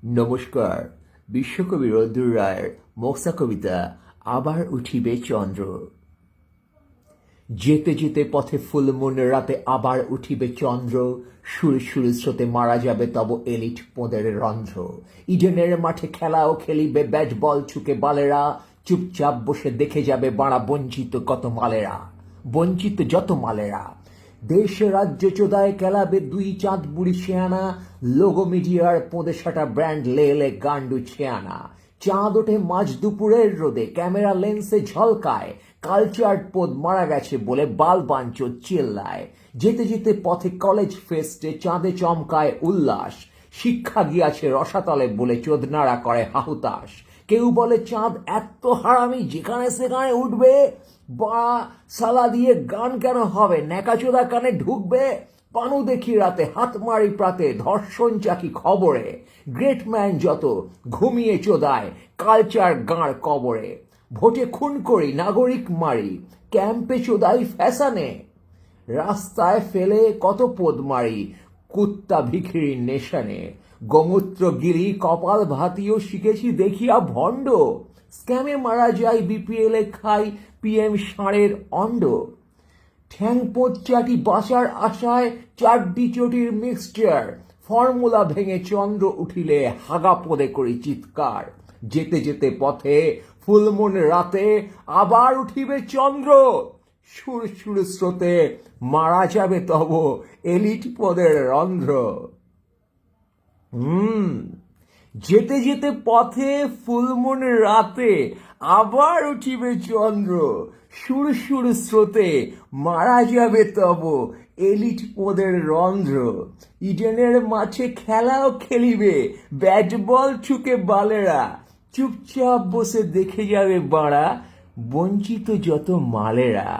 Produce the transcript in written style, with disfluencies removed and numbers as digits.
নমস্কার। বিশ্বকবি রঞ্জুর রায়ের মোক্সা কবিতা আবার উঠিবে চন্দ্র। যেতে যেতে পথে ফুলমুন রাতে আবার উঠিবে চন্দ্র, সুরে সুরে স্রোতে মারা যাবে তব এলিট পোঁদের রন্ধ্র। ইডেনের মাঠে খেলাও খেলিবে ব্যাট বল ছুকে বালেরা, চুপচাপ বসে দেখে যাবে বাড়া বঞ্চিত কত মালেরা, বঞ্চিত যত মালেরা। দেশ রাজ্য চোদায় খেলাবে দুই চাঁদ বুড়ি শেয়ানা, লোগো মিডিয়ার পোঁদে সাটা ব্র্যান্ড লেলে গান্ডু ছেয়ানা। চাঁদ ওঠে মাঝ দুপুরের রোদে, ক্যামেরা লেন্সে ঝলকায়, কালচার পোদ মারা গেছে বলে বাল বাঞ্চ চিল্লায়। যেতে যেতে পথে কলেজ ফেস্টে চাঁদে চমকায় উল্লাস, শিক্ষা গিয়াছে রসাতলে বলে চোদনারা করে হাহুতাস। কেউ বলে চাঁদ এত হারামি যেখানে সেখানে উঠবে, বা সালা দিয়ে গান কেন হবে, ন্যাকাচোদা কানে ঢুকবে। পানু দেখি রাতে হাত মারি প্রাতে, ধর্ষণ চাকি খবরে, গ্রেট ম্যান যত ঘুমিয়ে চোদায়, কালচার গাঁড় কবরে। ভোটে খুন করি নাগরিক মারি, ক্যাম্পে চোদাই ফ্যাশনে, রাস্তায় ফেলে কত পোদ মারি কুত্তা ভিখিরির নেশানে। গোমূত্র গিরি কপাল ভাতিও শিখেছি দেখিয়া ভণ্ড, স্ক্যামে মারা যায় বিপিএল এ খাই পিএম ষাঁড়ের অন্ড। ঠ্যাং পোঁচাটি বাঁচার আশায় চাড্ডি চটির মিক্সচার, ফর্মুলা ভেঙে চন্দ্র উঠিলে হাগা পদে করি চিৎকার। যেতে যেতে পথে ফুলমুন রাতে আবার উঠিবে চন্দ্র, সুর সুর স্রোতে মারা যাবে তব এলিট পদের রন্ধ্র। যেতে যেতে পথে ফুলমুন রাতে আবার উঠিবে চন্দ্র, সুর সুর স্রোতে মারা যাবে তব এলিট পোঁদের রন্ধ্র। ইডেনের মাঠে খেলাও খেলিবে ব্যাট বল ছুকে বালেরা, চুপচাপ বসে দেখে যাবে বাড়া বঞ্চিত যত মালেরা।